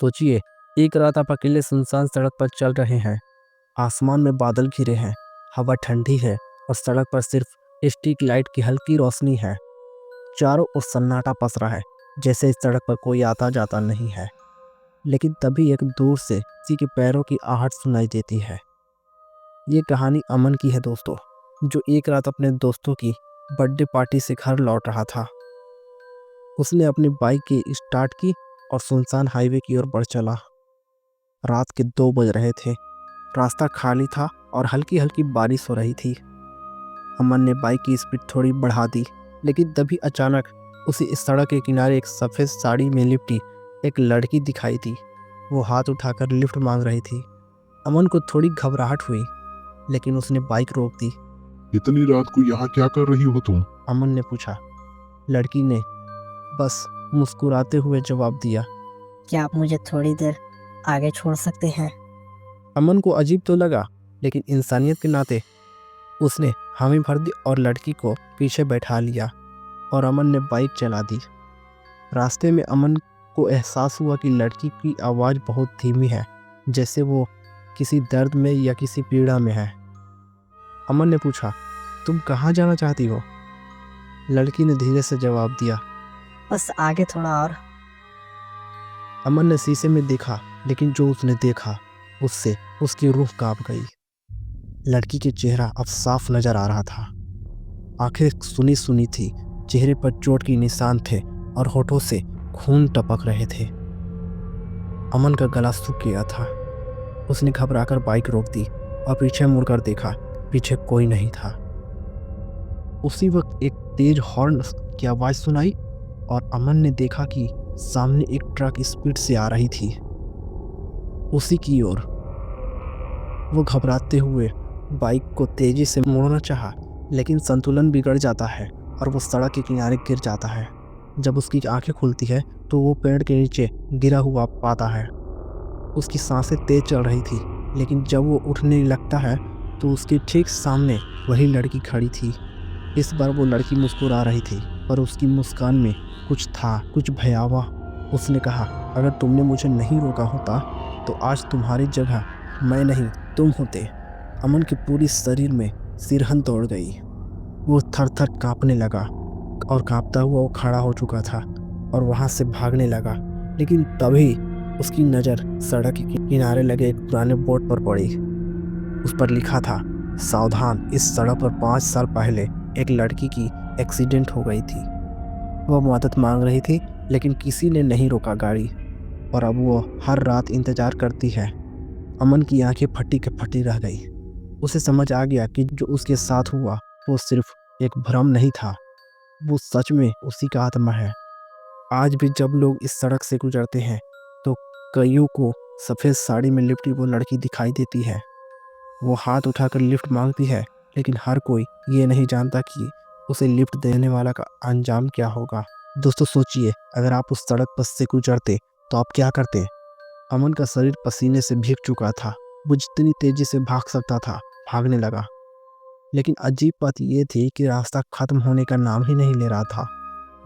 सोचिए, एक रात आप अकेले सुनसान सड़क पर चल रहे हैं। आसमान में बादल घिरे हैं, हवा ठंडी है और सड़क पर सिर्फ स्ट्रीट लाइट की हल्की रोशनी है। चारों ओर सन्नाटा पसरा है, जैसे इस सड़क पर कोई आता जाता नहीं है। लेकिन तभी एक दूर से किसी के पैरों की आहट सुनाई देती है। ये कहानी अमन की है दोस्तों, जो एक रात अपने दोस्तों की बर्थडे पार्टी से घर लौट रहा था। उसने अपनी बाइक की स्टार्ट की और सुनसान हाईवे की ओर बढ़ चला। रात के 2 बज रहे थे। रास्ता खाली था और हल्की हल्की बारिश हो रही थी। अमन ने बाइक की स्पीड थोड़ी बढ़ा दी, लेकिन तभी अचानक उसे इस सड़क के किनारे एक सफ़ेद साड़ी में लिपटी एक लड़की दिखाई दी। वो हाथ उठाकर लिफ्ट मांग रही थी। अमन को थोड़ी घबराहट हुई, लेकिन उसने बाइक रोक दी। इतनी रात को यहाँ क्या कर रही हो तुम? अमन ने पूछा। लड़की ने बस मुस्कुराते हुए जवाब दिया। क्या आप मुझे थोड़ी देर आगे छोड़ सकते हैं? अमन को अजीब तो लगा, लेकिन इंसानियत के नाते उसने हामी भर दी और लड़की को पीछे बैठा लिया और अमन ने बाइक चला दी। रास्ते में अमन को एहसास हुआ कि लड़की की आवाज़ बहुत धीमी है, जैसे वो किसी दर्द में या किसी पीड़ा में है। अमन ने पूछा, तुम कहाँ जाना चाहती हो? लड़की ने धीरे से जवाब दिया, बस आगे थोड़ा और। अमन ने शीशे में देखा, लेकिन जो उसने देखा उससे उसकी रूह कांप गई। लड़की के चेहरा अब साफ नजर आ रहा था। आंखें सुनी सुनी थी, चेहरे पर चोट के निशान थे और होठों से खून टपक रहे थे। अमन का गला सूख गया था। उसने घबराकर बाइक रोक दी और पीछे मुड़कर देखा। पीछे कोई नहीं था। उसी वक्त एक तेज हॉर्न की आवाज़ सुनाई और अमन ने देखा कि सामने एक ट्रक स्पीड से आ रही थी, उसी की ओर। वो घबराते हुए बाइक को तेजी से मोड़ना चाहा, लेकिन संतुलन बिगड़ जाता है और वो सड़क के किनारे गिर जाता है। जब उसकी आंखें खुलती है तो वो पेड़ के नीचे गिरा हुआ पाता है। उसकी सांसें तेज चल रही थी, लेकिन जब वो उठने लगता है तो उसके ठीक सामने वही लड़की खड़ी थी। इस बार वो लड़की मुस्कुरा रही थी, पर उसकी मुस्कान में कुछ था, कुछ भयावह। उसने कहा, अगर तुमने मुझे नहीं रोका होता तो आज तुम्हारी जगह मैं नहीं तुम होते। अमन के पूरी शरीर में सिरहन दौड़ गई। वो थर थर कांपने लगा और कांपता हुआ वो खड़ा हो चुका था और वहाँ से भागने लगा। लेकिन तभी उसकी नज़र सड़क के किनारे लगे एक पुराने बोर्ड पर पड़ी। उस पर लिखा था, सावधान, इस सड़क पर 5 साल पहले एक लड़की की एक्सीडेंट हो गई थी। वह मदद मांग रही थी, लेकिन किसी ने नहीं रोका गाड़ी, और अब वो हर रात इंतज़ार करती है। अमन की आंखें फटी के फटी रह गई। उसे समझ आ गया कि जो उसके साथ हुआ वो सिर्फ एक भ्रम नहीं था, वो सच में उसी का आत्मा है। आज भी जब लोग इस सड़क से गुजरते हैं तो कईयों को सफ़ेद साड़ी में लिपटी वो लड़की दिखाई देती है। वो हाथ उठाकर लिफ्ट मांगती है, लेकिन हर कोई ये नहीं जानता कि उसे लिफ्ट देने वाला का अंजाम क्या होगा। दोस्तों सोचिए, अगर आप उस सड़क पर से गुजरते तो आप क्या करते? अमन का शरीर पसीने से भीग चुका था। वो जितनी तेजी से भाग सकता था भागने लगा, लेकिन अजीब बात यह थी कि रास्ता खत्म होने का नाम ही नहीं ले रहा था।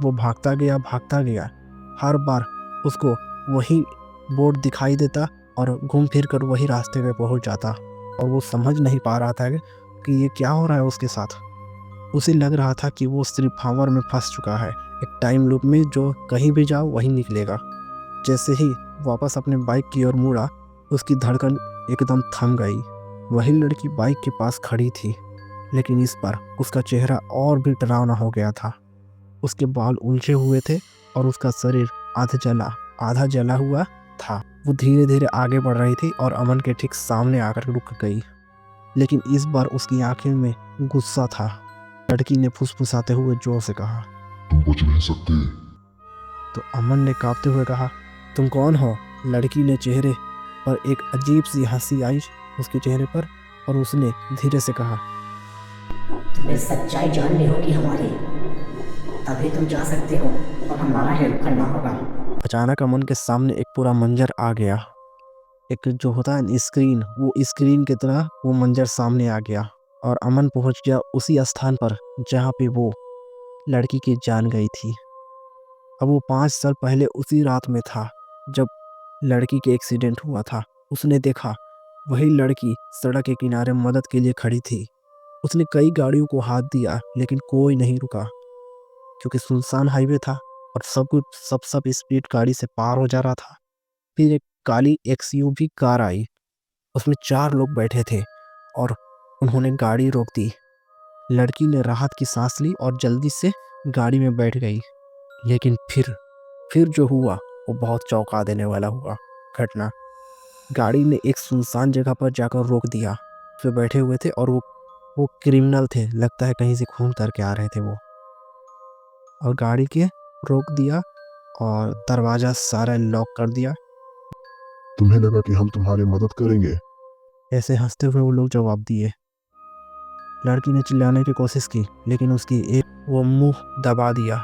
वो भागता गया। हर बार उसको वही बोर्ड दिखाई देता और घूम फिर कर वही रास्ते पे पहुंच जाता, और वो समझ नहीं पा रहा था कि ये क्या हो रहा है उसके साथ। उसे लग रहा था कि वो सिर्फ हावर में फंस चुका है, एक टाइम लूप में जो कहीं भी जाओ वहीं निकलेगा। जैसे ही वापस अपने बाइक की ओर मुड़ा, उसकी धड़कन एकदम थम गई। वही लड़की बाइक के पास खड़ी थी, लेकिन इस बार उसका चेहरा और भी डरावना हो गया था। उसके बाल उलझे हुए थे और उसका शरीर आधा जला हुआ था। वो धीरे धीरे आगे बढ़ रही थी और अमन के ठीक सामने आकर रुक गई, लेकिन इस बार उसकी आंखें में गुस्सा था। लड़की ने फुसफुसाते हुए जोर से कहा, तुम बच नहीं सकते। तो अमन ने कांपते हुए कहा, तुम कौन हो? लड़की ने चेहरे पर एक अजीब सी हंसी आई उसके चेहरे पर, और उसने धीरे से कहा, तुम्हें सच्चाई जाननी होगी हमारी, तभी तुम जा सकते हो और हमारा हेल्प करना होगा। अचानक अमन के सामने एक पूरा मंजर आ गया। एक जो होता है स्क्रीन, वो स्क्रीन की तरह वो मंजर सामने आ गया और अमन पहुंच गया उसी स्थान पर जहाँ पे वो लड़की की जान गई थी। अब वो 5 साल पहले उसी रात में था, जब लड़की के एक्सीडेंट हुआ था। उसने देखा वही लड़की सड़क के किनारे मदद के लिए खड़ी थी। उसने कई गाड़ियों को हाथ दिया लेकिन कोई नहीं रुका, क्योंकि सुनसान हाईवे था और सब स्पीड गाड़ी से पार हो जा रहा था। फिर एक काली एक्सयूवी कार आई। उसमें 4 लोग बैठे थे और उन्होंने गाड़ी रोक दी। लड़की ने राहत की सांस ली और जल्दी से गाड़ी में बैठ गई। लेकिन फिर जो हुआ वो बहुत चौंका देने वाला हुआ घटना। गाड़ी ने एक सुनसान जगह पर जाकर रोक दिया। उसमें बैठे हुए थे और वो क्रिमिनल थे, लगता है कहीं से खून करके आ रहे थे वो। और गाड़ी के रोक दिया और दरवाज़ा सारा लॉक कर दिया। तुम्हें लगा कि हम तुम्हारी मदद करेंगे? ऐसे हंसते हुए वो लोग जवाब दिए। लड़की ने चिल्लाने की कोशिश की लेकिन वो मुंह दबा दिया।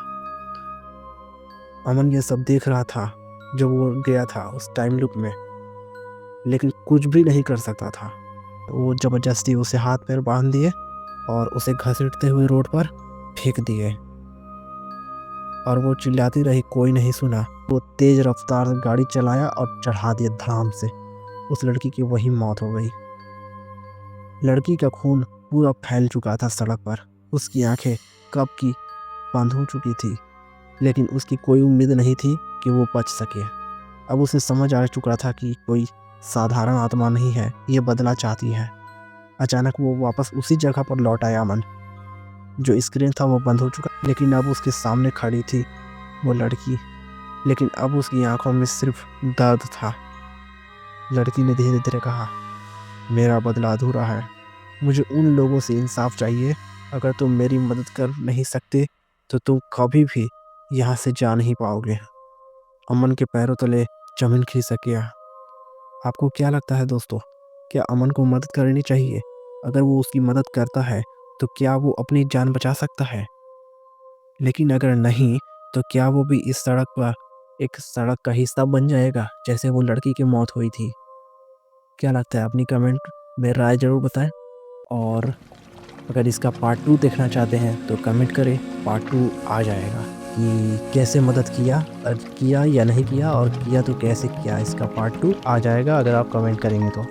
अमन ये सब देख रहा था जब वो गया था उस टाइम लूप में, लेकिन कुछ भी नहीं कर सकता था। वो ज़बरदस्ती उसे हाथ पैर बांध दिए और उसे घसीटते हुए रोड पर फेंक दिए। और वो चिल्लाती रही, कोई नहीं सुना। वो तेज रफ्तार से गाड़ी चलाया और चढ़ा दिया धड़ाम से। उस लड़की की वही मौत हो गई। लड़की का खून पूरा फैल चुका था सड़क पर। उसकी आंखें कब की बंद हो चुकी थी, लेकिन उसकी कोई उम्मीद नहीं थी कि वो बच सके। अब उसे समझ आ चुका था कि कोई साधारण आत्मा नहीं है, ये बदला चाहती है। अचानक वो वापस उसी जगह पर लौट आया। अमन जो स्क्रीन था वो बंद हो चुका, लेकिन अब उसके सामने खड़ी थी वो लड़की। लेकिन अब उसकी आंखों में सिर्फ दर्द था। लड़की ने धीरे धीरे कहा, मेरा बदला अधूरा है। मुझे उन लोगों से इंसाफ चाहिए। अगर तुम मेरी मदद कर नहीं सकते तो तुम कभी भी यहाँ से जा नहीं पाओगे। अमन के पैरों तले जमीन खिसक गया। आपको क्या लगता है दोस्तों, क्या अमन को मदद करनी चाहिए? अगर वो उसकी मदद करता है तो क्या वो अपनी जान बचा सकता है? लेकिन अगर नहीं तो क्या वो भी इस सड़क पर एक सड़क का हिस्सा बन जाएगा जैसे वो लड़की की मौत हुई थी? क्या लगता है? अपनी कमेंट में राय ज़रूर बताएं। और अगर इसका पार्ट 2 देखना चाहते हैं तो कमेंट करें, पार्ट 2 आ जाएगा कि कैसे मदद किया या नहीं किया, और किया तो कैसे किया। इसका पार्ट 2 आ जाएगा अगर आप कमेंट करेंगे तो।